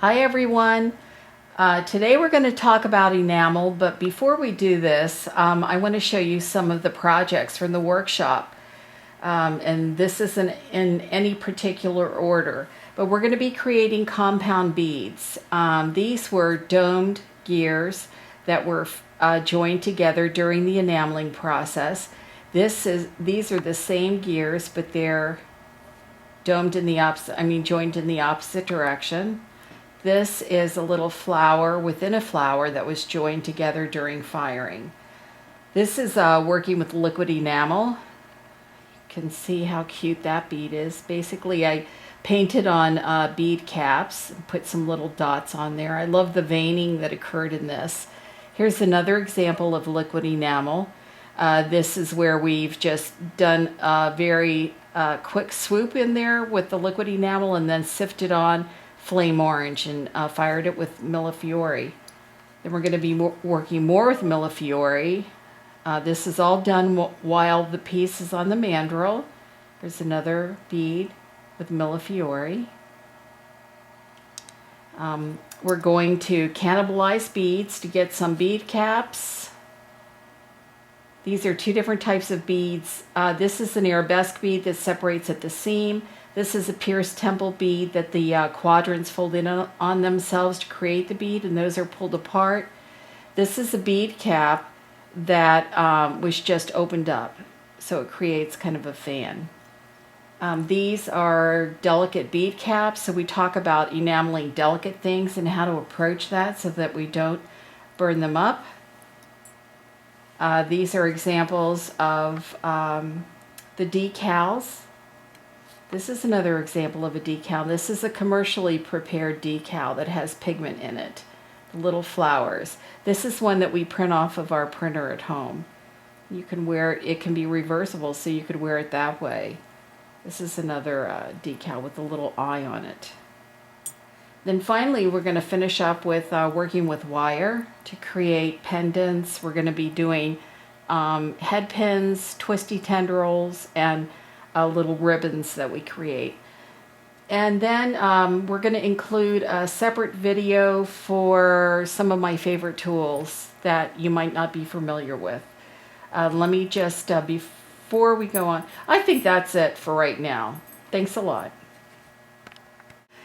Hi everyone. Today we're going to talk about enamel, but before we do this, I want to show you some of the projects from the workshop. And this isn't in any particular order, but we're going to be creating compound beads. These were domed gears that were joined together during the enameling process. These are the same gears, but they're joined in the opposite direction. This is a little flower within a flower that was joined together during firing. This is working with liquid enamel. You can see how cute that bead is. Basically, I painted on bead caps and put some little dots on there. I love the veining that occurred in this. Here's another example of liquid enamel. This is where we've just done a very quick swoop in there with the liquid enamel and then sifted on flame orange and fired it with Millefiori. Then we're going to be working more with Millefiori. This is all done while the piece is on the mandrel. There's another bead with Millefiori. We're going to cannibalize beads to get some bead caps. These are two different types of beads. This is an arabesque bead that separates at the seam. This is a pierced temple bead that the quadrants fold in on themselves to create the bead, and those are pulled apart. This is a bead cap that was just opened up, so it creates kind of a fan. These are delicate bead caps, so we talk about enameling delicate things and how to approach that so that we don't burn them up. These are examples of the decals. This is another example of a decal. This is a commercially prepared decal that has pigment in it, the little flowers. This is one that we print off of our printer at home. You can wear it, it can be reversible, so you could wear it that way. This is another decal with a little eye on it. Then finally, we're going to finish up with working with wire to create pendants. We're going to be doing head pins, twisty tendrils, and little ribbons that we create. And then we're going to include a separate video for some of my favorite tools that you might not be familiar with. Let me just, before we go on, I think that's it for right now. Thanks a lot.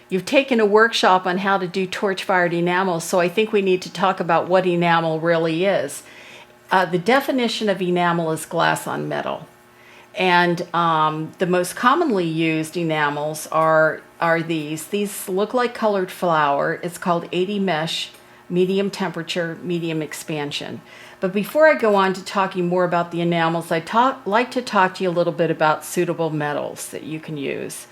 You've taken a workshop on how to do torch-fired enamel, so I think we need to talk about what enamel really is. The definition of enamel is glass on metal. And the most commonly used enamels are these. These look like colored flour. It's called 80 mesh, medium temperature, medium expansion. But before I go on to talking more about the enamels, I'd like to talk to you a little bit about suitable metals that you can use.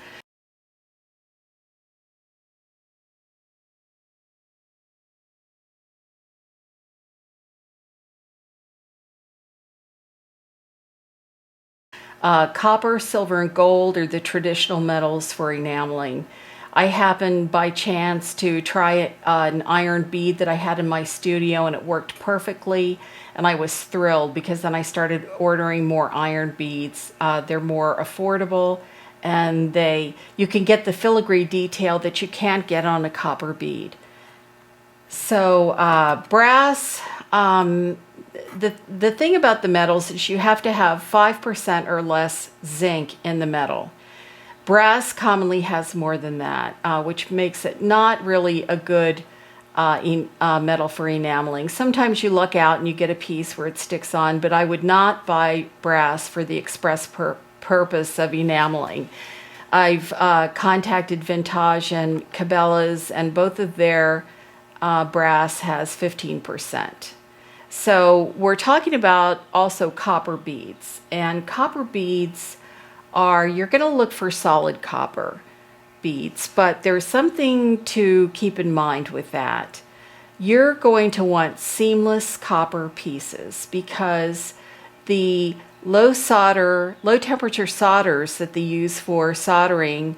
Copper, silver, and gold are the traditional metals for enameling. I happened by chance to try an iron bead that I had in my studio, and it worked perfectly, and I was thrilled because then I started ordering more iron beads. They're more affordable, and you can get the filigree detail that you can't get on a copper bead. So brass, the thing about the metals is you have to have 5% or less zinc in the metal. Brass commonly has more than that, which makes it not really a good metal for enameling. Sometimes you luck out and you get a piece where it sticks on, but I would not buy brass for the express purpose of enameling. I've contacted Vintage and Cabela's, and both of their brass has 15%. So we're talking about also copper beads, and copper beads you're going to look for solid copper beads, but there's something to keep in mind with that. You're going to want seamless copper pieces because the low temperature solders that they use for soldering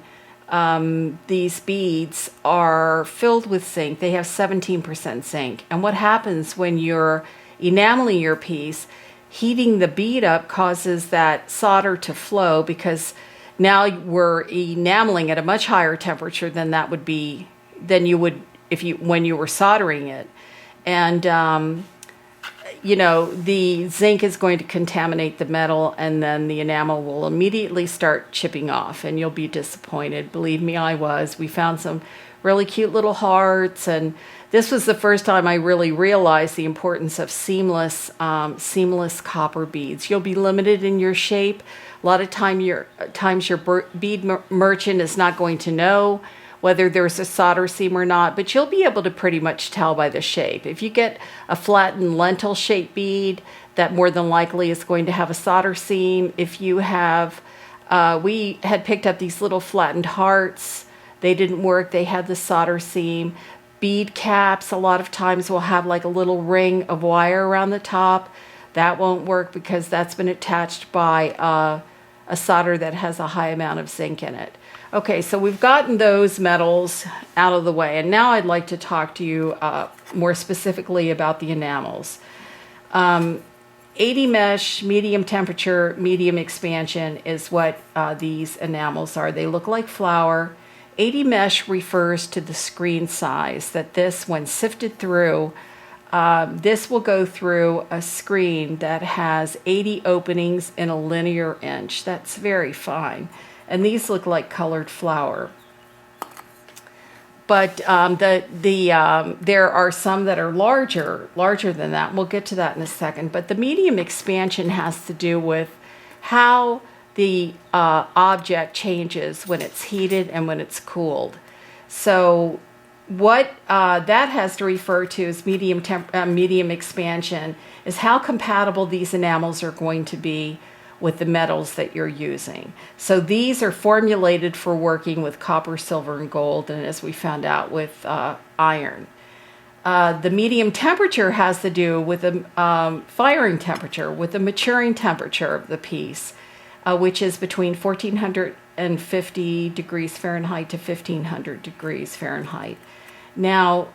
these beads are filled with zinc. They have 17% zinc. And what happens when you're enameling your piece, heating the bead up causes that solder to flow, because now we're enameling at a much higher temperature than you would when you were soldering it. And you know, the zinc is going to contaminate the metal, and then the enamel will immediately start chipping off, and you'll be disappointed. Believe me, I was. We found some really cute little hearts, and this was the first time I really realized the importance of seamless copper beads. You'll be limited in your shape. A lot of times your bead merchant is not going to know whether there's a solder seam or not, but you'll be able to pretty much tell by the shape. If you get a flattened lentil shaped bead, that more than likely is going to have a solder seam. If you have, we had picked up these little flattened hearts. They didn't work, they had the solder seam. Bead caps, a lot of times will have like a little ring of wire around the top. That won't work because that's been attached by a solder that has a high amount of zinc in it. Okay, so we've gotten those metals out of the way, and now I'd like to talk to you more specifically about the enamels. 80 mesh, medium temperature, medium expansion is what these enamels are. They look like flour. 80 mesh refers to the screen size, that this, when sifted through, this will go through a screen that has 80 openings in a linear inch. That's very fine. And these look like colored flour. But there are some that are larger than that. We'll get to that in a second. But the medium expansion has to do with how the object changes when it's heated and when it's cooled. So what that has to refer to as medium expansion is how compatible these enamels are going to be with the metals that you're using. So these are formulated for working with copper, silver, and gold, and as we found out with iron. The medium temperature has to do with the firing temperature, with the maturing temperature of the piece, which is between 1450 degrees Fahrenheit to 1500 degrees Fahrenheit. Now,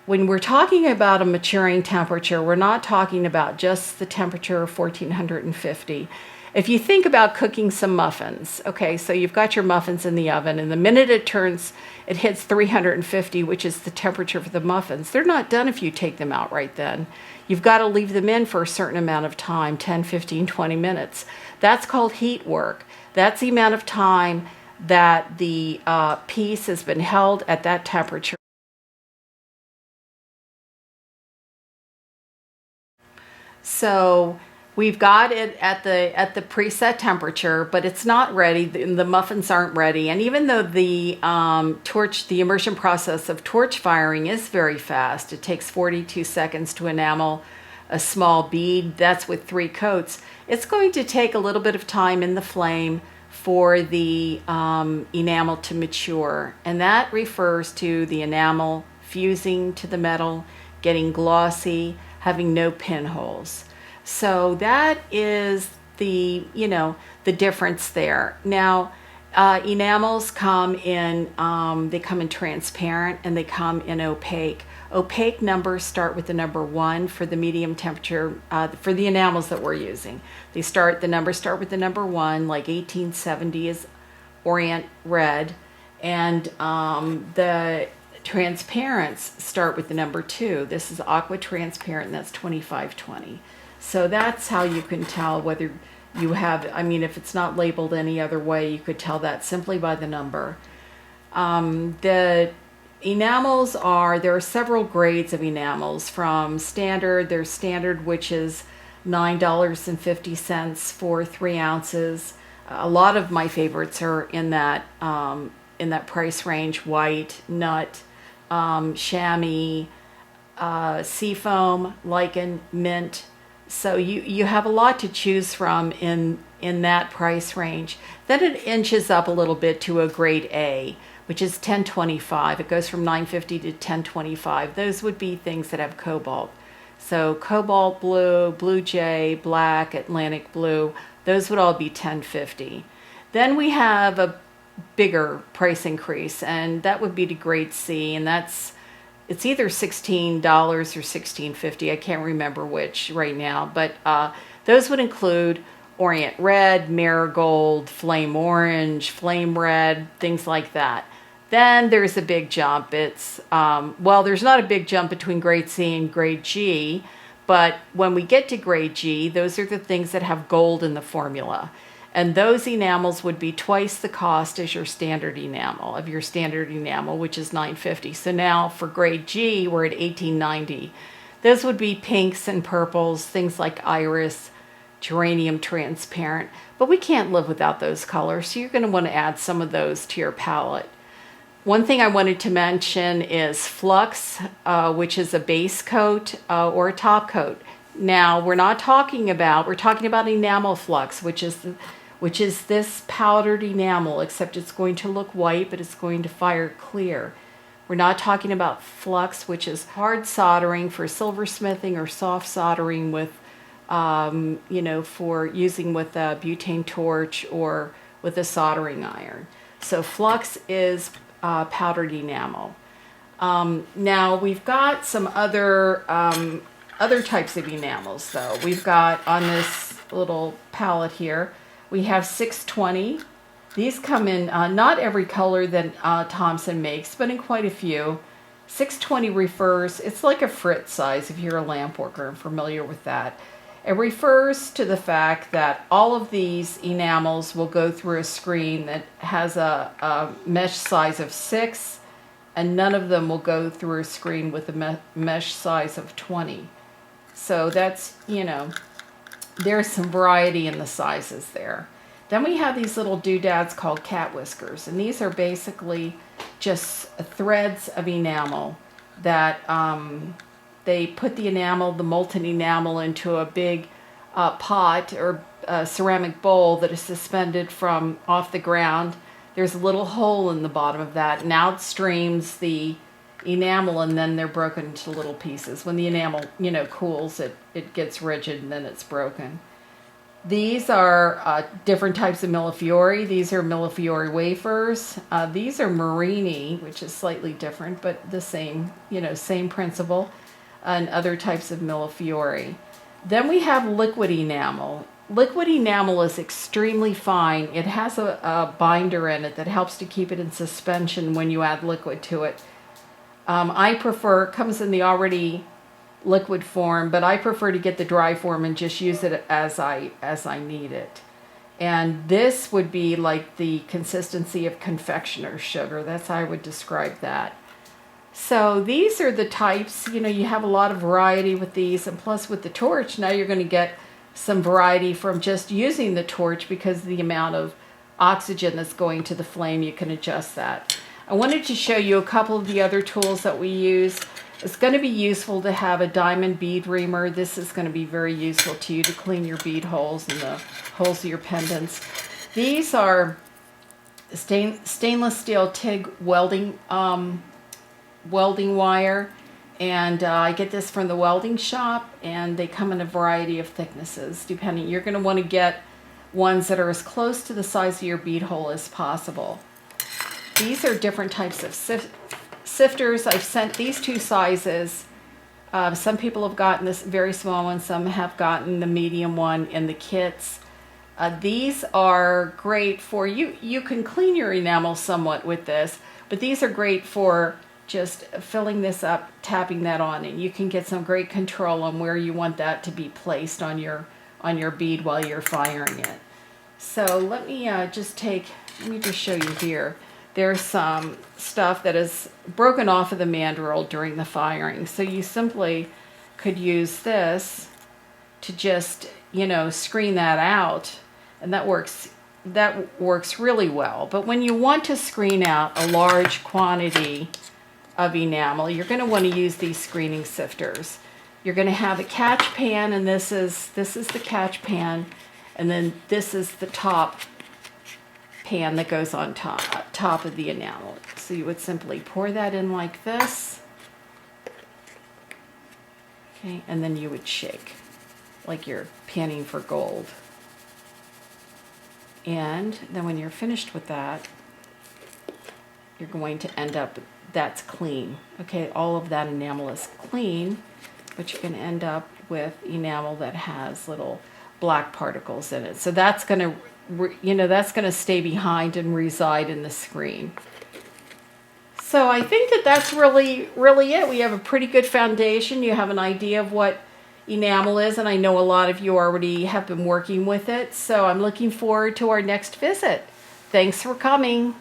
when we're talking about a maturing temperature, we're not talking about just the temperature of 1450. If you think about cooking some muffins, okay, so you've got your muffins in the oven, and the minute it hits 350, which is the temperature for the muffins, they're not done if you take them out right then. You've got to leave them in for a certain amount of time, 10, 15, 20 minutes. That's called heat work. That's the amount of time that the piece has been held at that temperature. So we've got it at the preset temperature, but it's not ready. The muffins aren't ready. And even though the immersion process of torch firing is very fast, it takes 42 seconds to enamel a small bead. That's with 3 coats. It's going to take a little bit of time in the flame for the enamel to mature. And that refers to the enamel fusing to the metal, getting glossy, having no pinholes. So that is the difference there. Now, enamels come in, they come in transparent and they come in opaque. Opaque numbers start with the number 1 for the medium temperature, for the enamels that we're using. The numbers start with the number 1, like 1870 is Orient Red, and the transparents start with the number 2. This is aqua transparent, and that's 2520. So that's how you can tell whether you have, if it's not labeled any other way, you could tell that simply by the number. The enamels there are several grades of enamels. From standard, there's standard, which is $9.50 for 3 ounces. A lot of my favorites are in that price range: white, nut, chamois, seafoam, lichen, mint. So you have a lot to choose from in that price range. Then it inches up a little bit to a grade A, which is 1025. It goes from 950 to 1025. Those would be things that have cobalt. So cobalt blue, blue jay, black, Atlantic blue, those would all be 1050. Then we have a bigger price increase, and that would be to grade C, and it's either $16 or $16.50. I can't remember which right now, but those would include Orient Red, Marigold, Flame Orange, Flame Red, things like that. Then there's a big jump. It's, well, there's not a big jump between grade C and grade G, but when we get to grade G, those are the things that have gold in the formula. And those enamels would be twice the cost as your standard enamel, which is $9.50. So now for grade G, we're at $18.90. Those would be pinks and purples, things like iris, geranium transparent, but we can't live without those colors. So you're going to want to add some of those to your palette. One thing I wanted to mention is flux, which is a base coat or a top coat. Now we're talking about enamel flux, which is this powdered enamel, except it's going to look white, but it's going to fire clear. We're not talking about flux, which is hard soldering for silversmithing or soft soldering with, for using with a butane torch or with a soldering iron. So flux is powdered enamel. Now we've got some other types of enamels though. We've got on this little palette here, we have 620. These come in not every color that Thompson makes, but in quite a few. 620 refers, it's like a frit size if you're a lamp worker and familiar with that. It refers to the fact that all of these enamels will go through a screen that has a mesh size of 6, and none of them will go through a screen with a mesh size of 20. So that's, there's some variety in the sizes there. Then we have these little doodads called cat whiskers, and these are basically just threads of enamel that they put the molten enamel into a big pot or a ceramic bowl that is suspended from off the ground. There's a little hole in the bottom of that, and out streams the enamel, and then they're broken into little pieces. When the enamel, cools, it gets rigid and then it's broken. These are different types of millefiori. These are millefiori wafers. These are marini, which is slightly different, but the same, same principle, and other types of millefiori. Then we have liquid enamel. Liquid enamel is extremely fine. It has a binder in it that helps to keep it in suspension when you add liquid to it. I prefer, it comes in the already liquid form, but I prefer to get the dry form and just use it as I need it. And this would be like the consistency of confectioner's sugar. That's how I would describe that. So these are the types, you have a lot of variety with these, and plus with the torch, now you're going to get some variety from just using the torch because of the amount of oxygen that's going to the flame. You can adjust that. I wanted to show you a couple of the other tools that we use. It's going to be useful to have a diamond bead reamer. This is going to be very useful to you to clean your bead holes and the holes of your pendants. These are stainless steel TIG welding wire, and I get this from the welding shop, and they come in a variety of thicknesses depending. You're going to want to get ones that are as close to the size of your bead hole as possible. These are different types of sifters. I've sent these two sizes. Some people have gotten this very small one, some have gotten the medium one in the kits. These are great for, you can clean your enamel somewhat with this, but these are great for just filling this up, tapping that on, and you can get some great control on where you want that to be placed on your bead while you're firing it. So let me just show you here. There's some stuff that is broken off of the mandrel during the firing. So you simply could use this to just, screen that out, and that works really well. But when you want to screen out a large quantity of enamel, you're going to want to use these screening sifters. You're going to have a catch pan, and this is the catch pan, and then this is the top pan that goes on top of the enamel. So you would simply pour that in like this, okay, and then you would shake like you're panning for gold. And then when you're finished with that, you're going to end up, that's clean. Okay, all of that enamel is clean, but you're going to end up with enamel that has little black particles in it. So that's going to, that's going to stay behind and reside in the screen. So I think that that's really it. We have a pretty good foundation. You have an idea of what enamel is, and I know a lot of you already have been working with it. So I'm looking forward to our next visit. Thanks for coming.